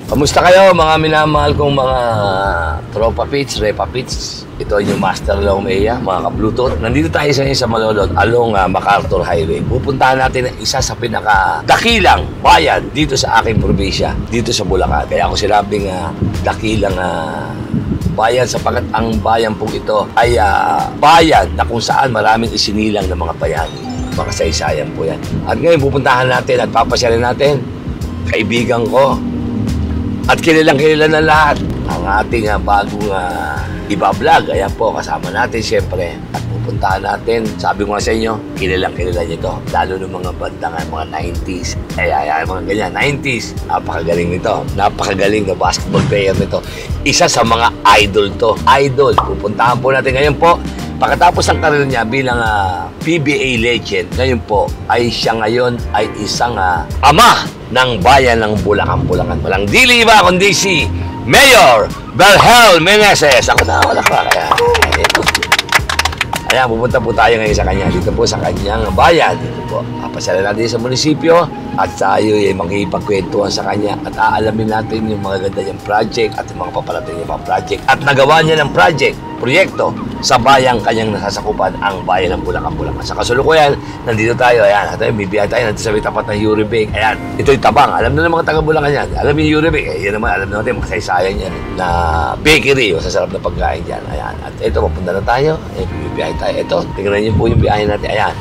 Kamusta kayo mga minamahal kong mga tropa pits, repa pits? Ito yung Master Lomea, mga ka-Bluetooth. Nandito tayo sa Malolod along MacArthur Highway. Pupuntahan natin ang isa sa pinaka-dakilang bayan dito sa aking probinsya, dito sa Bulacan. Kaya ako sinabing dakilang bayan sapagkat ang bayan pong ito ay bayan na kung saan maraming isinilang ng mga bayani. Makasaysayan po yan. At ngayon pupuntahan natin at papasyalin natin kaibigan ko. At kilalang-kilala na lahat ang ating bagong iba-vlog. Ayan po, kasama natin siyempre. At pupuntahan natin, sabi ko nga sa inyo, kilalang-kilala nyo ito. Lalo ng mga banda nga, mga 90s. Ay, mga ganyan, 90s. Napakagaling nito. Napakagaling na basketball player nito. Isa sa mga idol to. Idol. Pupuntahan po natin ngayon po. Pagkatapos ng karir niya bilang PBA legend, ngayon po ay siya ngayon ay isang ama ng bayan ng Bulacan. Walang dili ba kundi si Mayor Berhel Meneses. Ako na, wala pa. Ayan, pupunta po tayo ngayon sa kanya. Dito po sa kanyang bayan. Dito po. Pasyala natin sa munisipyo at tayo ay makikipagkwentuhan sa kanya at aalamin natin yung mga ganda niyang project at yung mga paparating yung mga project. At nagawa niya ng proyekto sa bayang kanyang nasasakupan ang bayan ng Bulacan. Sa kasulukuyan, nandito tayo. Ayan, at bibiyahe tayo nandito sa may tapat ng Uribe. Ayan, ito yung Tabang. Alam na ng mga taga-Bulacan yan. Alam yung Uribe. Yan naman, alam natin, makasaysayan yan na bakery o sasarap na pagkain dyan. Ayan, at ito, papunta na tayo. Bibiyahe tayo. Ito, tingnan niyo po yung biyahe natin. Ayan,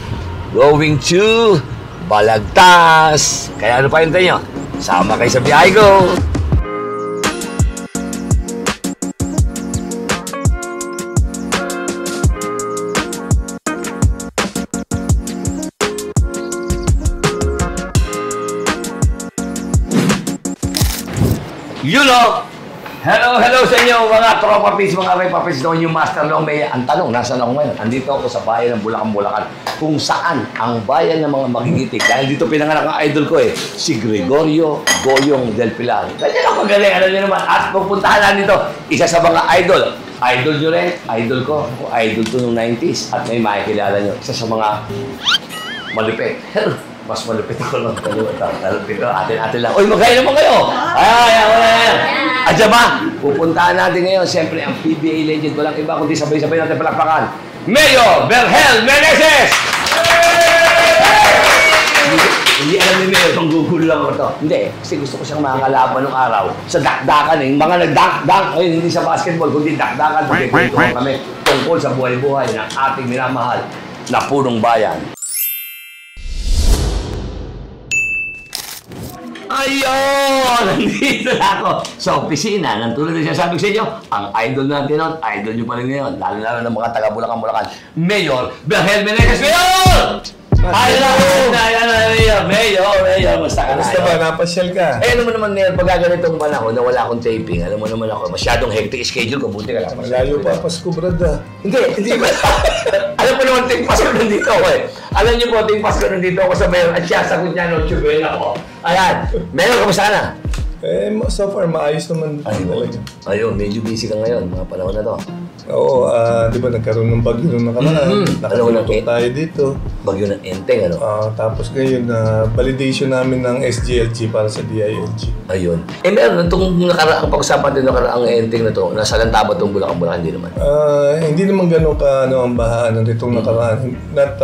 going to Balagtas. Kaya ano pa yun tayo? Sama kayo sa biyahe ko. You know, hello sa inyo mga tropa pits, mga repa pits, doon yung Master Lomea. Ang tanong, nasaan ako ngayon? Andito ako sa bayan ng Bulacan, kung saan ang bayan ng mga magigitik. Dahil dito pinanganak ang idol ko si Gregorio Goyong del Pilar. Ganyan lang magaling, alam niyo naman. At pupuntahan na dito, isa sa mga idol. Idol nyo rin, idol ko. Ako, idol to noong 90s. At may makikilala nyo, isa sa mga malupit. Mas malupit ako ng atin lang. Uy, magkaya naman kayo! Ayan. Adya ba? Pupuntahan natin ngayon. Siyempre, ang PBA legend. Walang iba kundi sabay-sabay natin palakpakan. Mayor Berhel Meneses! Hindi alam ni Mayor kung gugulo lang ako to. Hindi, kasi gusto ko siyang makakalaban ng araw sa dakdakan. Yung mga nagdak-dak, ayun, hindi sa basketball, kundi dakdakan. Pagkikwentuhan kami tungkol sa buhay-buhay ng ating minamahal na punong bayan. Ayun! Nandito na ako sa opisina. Tulad na siya sabi sa inyo, ang idol natin nun, idol nyo pa rin ngayon, lalo ng mga taga-Bulacan, Mayor Berhel Meneses. Mayor! Mayor, basta ka na. Basta ba, napasyal ka? Alam mo naman, Mayor, pag ganitong panahon na wala akong taping, alam mo naman ako, masyadong hectic schedule ko, buti ka lang. Malayo pa, Pasko, brad. Hindi ba? Alam mo naman, ting Pasko nandito ako Alam niyo po, ting Pasko nandito ako sa Mayor at siya, sagot niya, no, tsubuela ko. Ayan, Mayor, kamusta na? So far, maayos naman. Ayun, medyo busy ka ngayon, mga panahon na to. Oo, di ba nagkaroon ng bagyo nung nakaraan? Nakatutok tayo dito. Bagyo ng Enteng, ano? Tapos ngayon, validation namin ng SGLG para sa DILG. Ayun. Meron, itong nakaraang pag-usapan din nakaraang Enteng na to, nasa Lantaba itong Bulacan, hindi naman? Hindi naman ganun ka ang bahaan nitong nakaraan. Not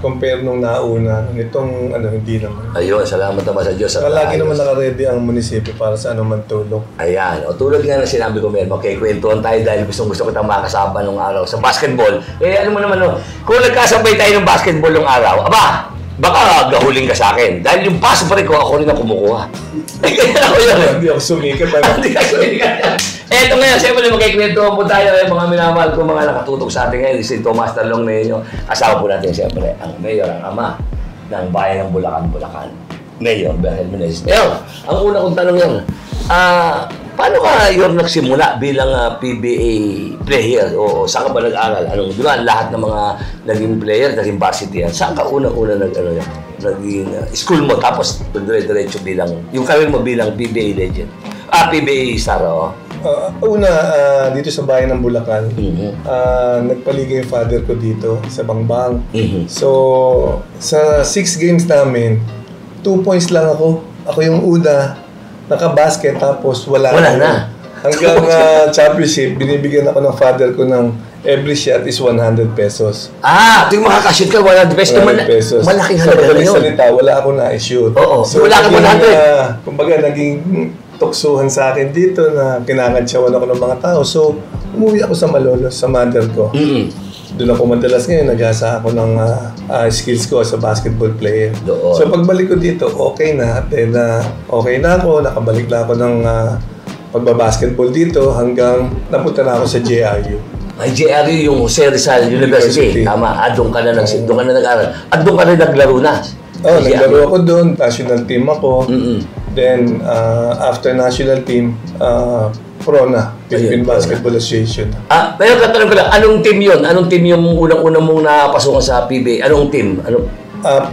compare nung nauna, nitong hindi naman. Ayun, salamat naman sa Diyos. Lagi naman naka-ready ang munisipyo para sa anuman tulong. Ayan, o tulad nga na sinabi ko, Mer, kwentuhan tayo dahil gusto kitang makasama nung araw sa basketball. Ano mo naman, kung nagkasabay tayo ng basketball nung araw, baka gahuling ka sa akin. Dahil yung pass break ko, ako rin ang kumukuha. Kaya ako yun. Hindi ako sumikat. Hindi ka sumikat. Ito ngayon, siyempre magkikwentuhan po tayo mga minamahal ko, mga nakatutok sa atin ngayon. Si Master Lomea. Asawa po natin siyempre ang Mayor, ang ama ng bayan ng Bulacan. Mayor Berhel Meneses. Mayor, ang una kong tanong yan, paano ka yung nagsimula bilang PBA player? O saan ka ba nag-aral? Di ba, lahat ng mga naging player, naging varsity yan. Saan ka unang-una naging school mo, tapos dire-diretso bilang, yung career mo bilang PBA legend? PBA star, dito sa bayan ng Bulacan, nagpaligay yung father ko dito sa Bangbang. So, sa 6 games namin, 2 points lang ako. Ako yung una naka-basket tapos wala na. Hanggang championship, binibigyan ako ng father ko ng every shot is 100 pesos. Tuwing makakashoot ka, 100 pesos. 100 pesos. Malaking Sa halaga na madaling yun. salita, wala ako na-shoot. Oo, wala ka 100. Kumbaga, naging tuksuhan sa akin dito na kinakantsawan ako ng mga tao. So, umuwi ako sa Malolos, sa mother ko. Doon ako madalas ngayon, nag-asa ako ng skills ko as a basketball player. Doon. So, pagbalik ko dito, okay na. Then, okay na ako, nakabalik na ako ng pagbabasketball dito hanggang napunta na ako sa JRU. Ay, JRU yung Jose Rizal University. Tama. Doon ka na nag-aral. At doon ka na naglaro na. Naglaro ako doon. National team ako. Then, after national team, pro na. Philippine Basketball Association. Pero tatanong ko lang, anong team yun? Anong team yung unang-unang mong napasukan sa PBA? Anong team?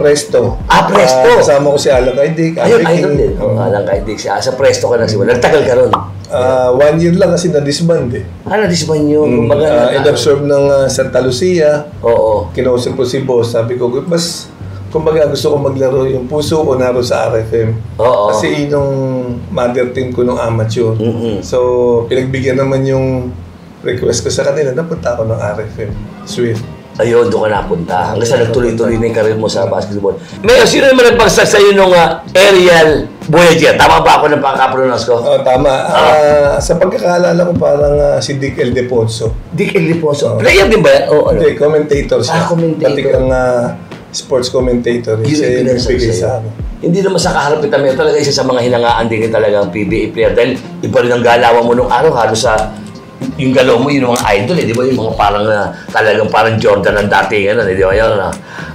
Presto. Presto. Kasama ko si Alan Kaidik. Ayun, idol din. Alan Kaidik siya. Sa Presto ka nagsimula. Nagtagal ka ron. 1 year lang kasi na-disband eh. Na-disband yun. In-absorb ng Santa Lucia. Oo. Kinausap ko si boss. Sabi ko, mas kumbaga gusto ko maglaro. Yung puso ko naroon sa RFM. Oo. Kasi yun yung mother team ko nung amateur. So, pinagbigyan naman yung request ko sa kanila. Napunta ako ng RFM. Swift. Ayun, doon ka napunta. Hanggang sa nagtuloy-tuloy na yung karir mo sa basketball. Mayor, sino naman nagpagsak sa'yo nung Ariel Boyajian? Tama ba ako ng pagka-pronounce ko? Tama. Sa pagkakaalala ko parang si Dick El Deponso. Dick El Deponso. Player din ba yan? Hindi, commentator siya. Commentator. Pati kang sports commentator. Siya yung nagbigay sa akin. Hindi naman sa kaharap kita, Mayor. Talaga isa sa mga hinangaan din talagang PBA player. Dahil iba rin ang galawan mo nung araw. Halos sa yung galaw mo, yun yung mga idol di ba? Yung mga talagang parang Jordan ng dating, di ba yun?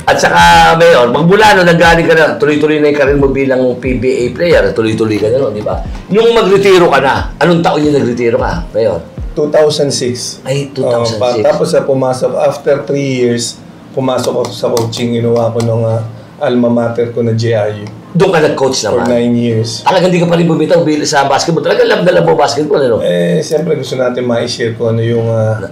At saka, Mayor, magmula nagaling ka na, tuloy-tuloy na yung karir mo bilang PBA player, tuloy-tuloy ka na, di ba? Nung mag-retiro ka na, anong taon yung nag-retiro ka, Mayor? 2006. Ay, 2006. Tapos pumasok, after 3 years, pumasok ako sa coaching, ginawa ko ng alma mater ko na JRU. Doon ka nag-coach For naman? 9 years. Talagang hindi ka pa rin bumitaw sa basketball. Talagang love na love mo basketball, ano? Siyempre gusto natin ma-share ko ano yung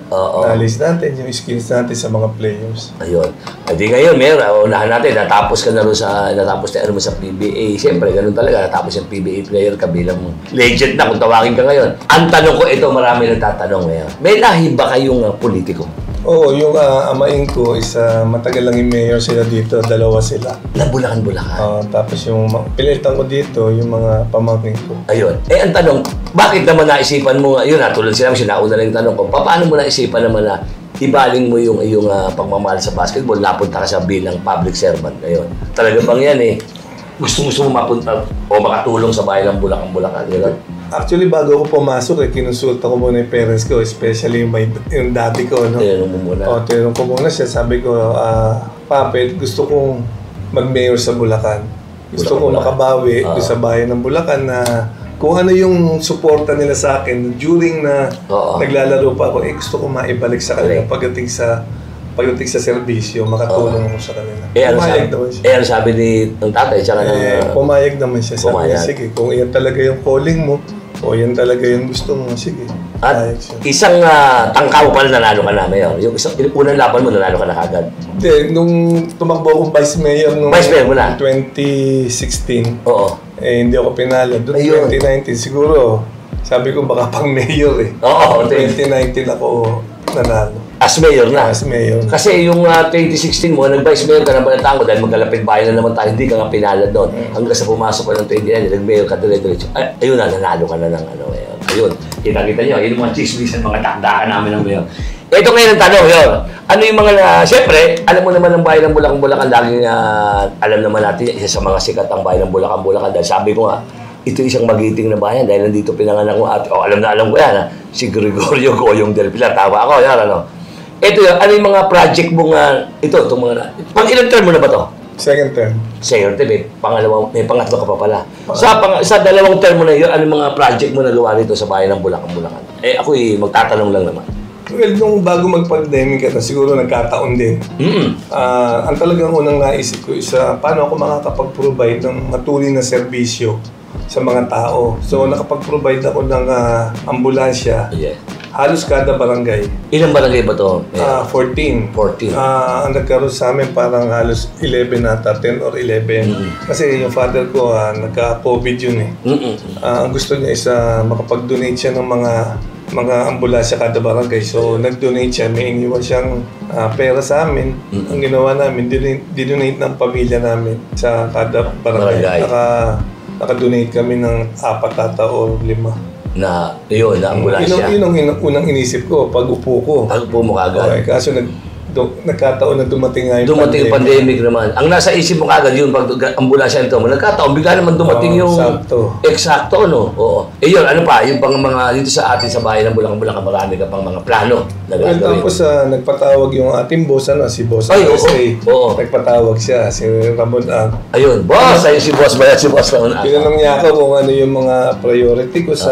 knowledge natin, yung skills natin sa mga players. Ayun. Hindi ngayon, Mayor, unahan natin, natapos ka na rin natapos na mo sa PBA. Siyempre, ganun talaga, natapos yung PBA player ka bilang legend na kung tawagin ka ngayon. Ang tanong ko ito, marami nagtatanong ngayon. May lahi ba kayong politiko? Oo, yung amain ko is matagal lang yung mayor sila dito, 2 sila. Na Bulacan. Tapos yung pilitan ko dito, yung mga pamangkin ko. Ayun. Ang tanong, bakit naman naisipan mo nga, yun tulad sila, sinauna lang yung tanong ko, paano mo naisipan naman na ibaling mo yung iyong pagmamahal sa basketball, napunta ka sa bilang public servant ngayon? Talaga bang yan gusto mo mapunta o makatulong sa bayan ng Bulacan, gano'n? Actually, bago ako pumasok, kinonsulta ko muna yung parents ko, especially yung daddy ko. No? Tinanong mo muna. Tinanong ko muna siya. Sabi ko, Papet, gusto kong mag-mayor sa Bulacan. Gusto kong makabawi sa bayan ng Bulacan na kung ano yung suporta nila sa akin during na naglalaro pa ako, gusto kong maibalik sa kanila pagdating sa serbisyo, makatulong ako sa kanila. Pumayag naman siya. Ano sabi ng tatay? Pumayag naman siya. Sabi niya, sige, kung iyan talaga yung calling mo, o yan talaga yung gusto mo, sige. At isang tangka mo pala nanalo ka na, Mayor. Yung unang laban mo, nanalo ka na kagad. Hindi, nung tumakbo akong vice mayor nung 2016, hindi ako pinalo. Doon 2019, siguro, sabi ko baka pang mayor eh. 2019 ako nanalo. As mayor na? As mayor. Kasi yung 2016 mo, nag-vice mayor ka na balataan ko dahil magkalapit bayan na naman tayo, hindi ka nga pinalad doon. Hanggang sa pumasok ka ng 2019, nag-mayor ka dire-diretso. Ayun na, nanalo ka na ng mayor. Ayun, kita-kita nyo, yun yung mga chismis at mga takdakan namin ng mayor. Ito ngayon ang tanong, yun. Ano yung mga siyempre, alam mo naman ang bayan ng Bulacan, laging alam naman natin, isa sa mga sikat ang bayan ng Bulacan. Dahil sabi ko nga, ito isang magiting na bayan dahil nandito pinanganak ko ate. Alam ko yan, si Gregorio Goyong del Pilar. Tawa ako, yan, Ito yun, ano yung mga project mo nga, itong mga, pang ilang term mo na ba to? Second term. Second term, may pangatlo ka pa pala. Sa dalawang term mo na yun, ano yung mga project mo na gawa rito sa bayan ng Bulacan? Ako magtatanong lang naman. Well, nung bago mag-pandemic siguro nagkataon din. Ang talagang unang naisip ko is paano ako makakapag-provide ng matuloy na serbisyo sa mga tao. So, nakapag-provide ako ng ambulansya, halos kada barangay. Ilang barangay ba to? 14. 14. Ang nagkaroon sa amin parang halos 11 ata, 10 or 11. Kasi yung father ko, nagka-COVID yun eh. Ang gusto niya is makapag-donate siya ng mga ambulansya kada barangay. So, nag-donate siya. May iniwan siyang pera sa amin. Ang ginawa namin, dinonate ng pamilya namin sa kada barangay. Naka-donate kami ng 4 ata o 5. Na ambulansya. Yun ang unang inisip ko pag upo ko. Pag upo mo kagad. Okay, kaso nagkataon na dumating nga yung pandemic naman. Ang nasa isip mo kagad yun pag ambulansya ito, nagkataon, bigla naman dumating yung... Eksakto, no? Oo. Yun, ano pa? Yung pang mga dito sa atin sa bayan ng Bulacan, marami ka pang mga plano na gagawin. Tapos nagpatawag yung ating boss, si Boss USA. Oo. Nagpatawag siya, si Ramon Ang. Ayun, boss! Ayun si Boss Bayat, si Boss Ramon Ang. Tinanong niya ako kung ano yung mga priority ko sa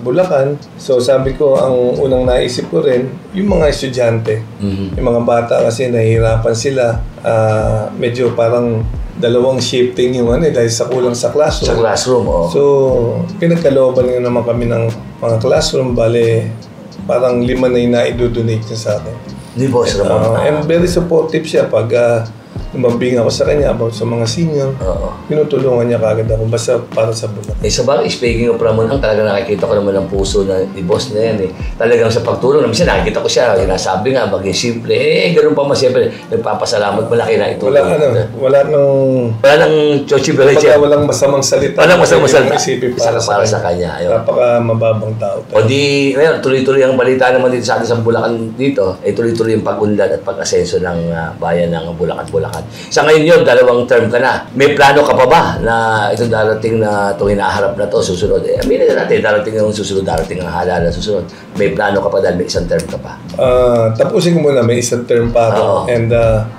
Bulacan. So sabi ko, ang unang naisip ko rin, yung mga estudyante. Yung mga bata kasi nahihirapan sila. Medyo parang dalawang shifting yung dahil sa kulang sa classroom. Sa classroom, oo. So, pinagkalooban nga naman kami ng mga classroom. Bale, parang 5 na yung naidodonate niya sa akin. Ni Boss Ramon. And very supportive siya pag lumambing ako sa kanya about sa mga senior. Tinutulungan niya kagad ako basta para sa Bulacan. Sa bagay, speaking of Ramon Ang, talaga nakikita ko naman ang puso ni Boss na yan eh. Talagang sa pagtulong, minsan nakikita ko siya, sinasabi nga, maging simple, ganun pa mas siyempre, nagpapasalamat, malaki na ito. Wala nang chochi bereche. Walang masamang salita. Walang masamang salita. Isipin para sa kanya. Napaka mababang tao. O di, ngayon, tuloy-tuloy ang balita naman dito sa atin sa Bulacan dito, tuloy-tuloy ang pag-unlad at pag-asenso ng bayan ng Bulacan. Sa ngayon yun, 2 term ka na. May plano ka pa ba na itong darating na itong hinaharap na to susunod? Aminin na natin, darating ang susunod, darating ang halalan susunod. May plano ka pa dahil may 1 term ka pa? Tapusin ko muna, may 1 term pa ako. And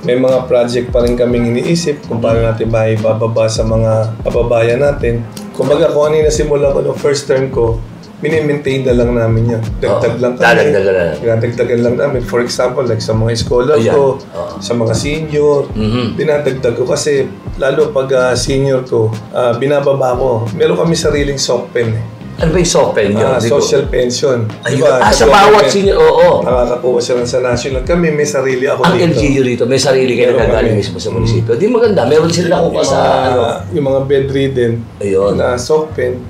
may mga project pa rin kaming iniisip kung paano natin ba ibababa sa mga kababayan natin. Kumbaga, kung ano yung nasimulan ko noong first term ko, mini-maintain na lang namin yan. Dagdag lang kami. Dinadagdagan lang namin. For example, like sa mga scholar ko, sa mga senior, dinadagdag ko kasi lalo pag senior ko, binababa ko. Meron kami sariling soft pen eh. Ano ba yung SOPEN nyo? Social pension. Diba, sa bawat senior, oo. Nakakakuha sila sa national. Kami, may sarili ako dito. Ang LGU rito, may sarili kayo nagagaling mismo sa munisipyo. Di maganda, meron sila nakuha sa yung mga bedridden na soft pen,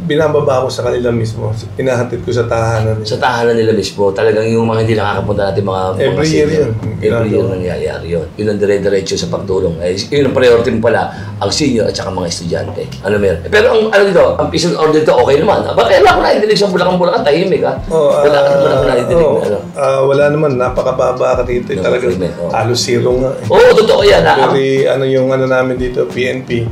binababa ko sa kanila mismo. Pinahatid ko sa tahanan nila. Sa tahanan nila mismo, talagang yung mga hindi nakakapunta natin mga every year yun. Every year nangyayari yun. Yun ang dire-diretso sa pagtulong. Yun ang priority mo pala, ang senior at saka mga estudyante. Ano meron? Pero ang piece of order dito, okay naman. Bakit wala ko naidinig sa Bulacan, tahimik ha? Wala ko naidinig na wala naman, napakababa ka dito. Talagang halos zero nga. Oo, totoo yan. Very, yung namin dito, PNP,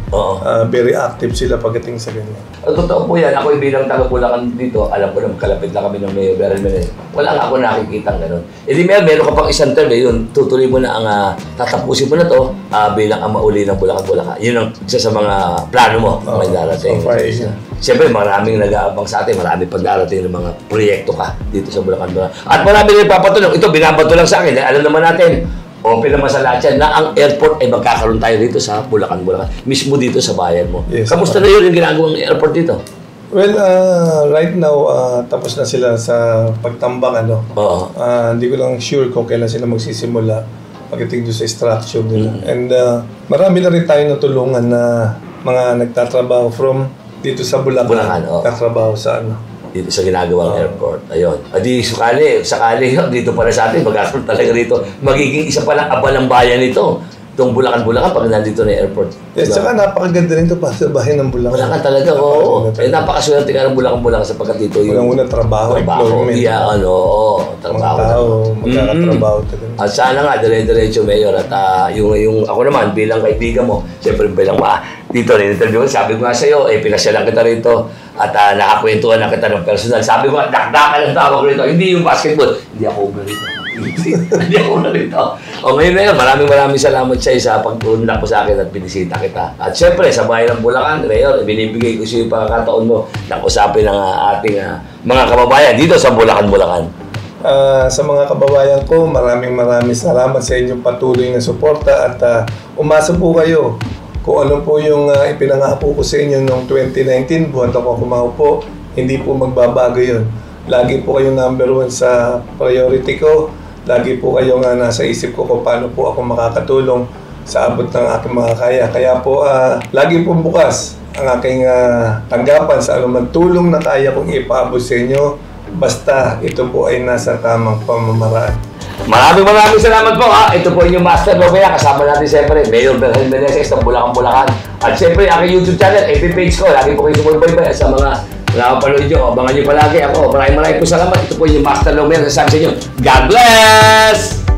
very active sila pagdating sa ganyan. Totoo po yan. Ako bilang taga-Bulacan dito, alam ko na kalapit lang kami ng Mayor Beryl Menendez. Wala nga ako nakikita ng gano'n. Di meron ka pang 1 term yun, tutuloy mo na ang, tatapusin mo na to bilang ang mauli ng Bulacan. Yun ang isa sa mga plano mo may darating. Siyempre, maraming nag-aabang sa atin, marami pang darating ng mga proyekto ka dito sa Bulacan. At marami rin papatulong. Ito, binabato lang sa akin. Alam naman natin, open naman sa lahat yan, na ang airport ay magkakaroon tayo dito sa Bulacan. Mismo dito sa bayan mo. Yes, kamusta na yun yung ginagawang airport dito? Well, right now, tapos na sila sa pagtambak. Hindi ko lang sure kung kailan sila magsisimula pagdating doon sa structure nila. And marami na rin tayo natulungan na mga nagtatrabaho from dito sa Bulacan. Nagtatrabaho sa dito sa ginagawang airport. Ayun. Adi sakali dito para sa atin, magkakaroon talaga rito. Magiging isa palang abalang bayan ito. Itong Bulacan pa nandito na airport. Yes, saka napakaganda rin ito pa sa bayan ng Bulacan. Bulacan talaga, oo. Napakaswerte nga ng Bulacan sapagkat dito yung... Unang-unang trabaho, employment. Trabaho. Magkakatrabaho talaga. At sana nga, dire-diretso, Mayor. At yung ako naman, bilang kaibigan mo, siyempre bilang dito rin interview, sabi ko nga sa'yo, pinasyalan kita rito at nakakwentuhan na kita ng personal. Sabi ko, dakdakan ang tawag rito. Hindi yung basketball. Hindi ako over rito. Hindi ako na rito. Ngayon na yun, maraming salamat sa pag-unlak mo sa akin at binisita kita. At syempre, sa bayan ng Bulacan, Mayor, binibigay ko sa iyo pagkakataon mo na usapin ang ating mga kababayan dito sa Bulacan. Sa mga kababayan ko, maraming salamat sa inyong patuloy na suporta at umasa po kayo. Kung ano po yung ipinangako ko sa inyo noong 2019, buwan ako kumaupo, hindi po magbabago yun. Lagi po kayong number 1 sa priority ko. Lagi po kayong nasa isip ko kung paano po ako makakatulong sa abot ng aking mga kaya. Kaya po, lagi po bukas ang aking tanggapan sa anumang tulong na kaya kong ipaabot sa inyo. Basta ito po ay nasa tamang pamamaraan. Maraming salamat po ha. Ito po inyong Master Lomea. Kasama natin siyempre Mayor Berhel Meneses ng Bulacan. At siyempre aking YouTube channel, FB page ko. Lagi po kayo sumubaybay sa mga nakapanood nyo. Abangan nyo palagi ako. Maraming po salamat. Ito po inyong Master Lomea. Sasabi sa inyo, God bless!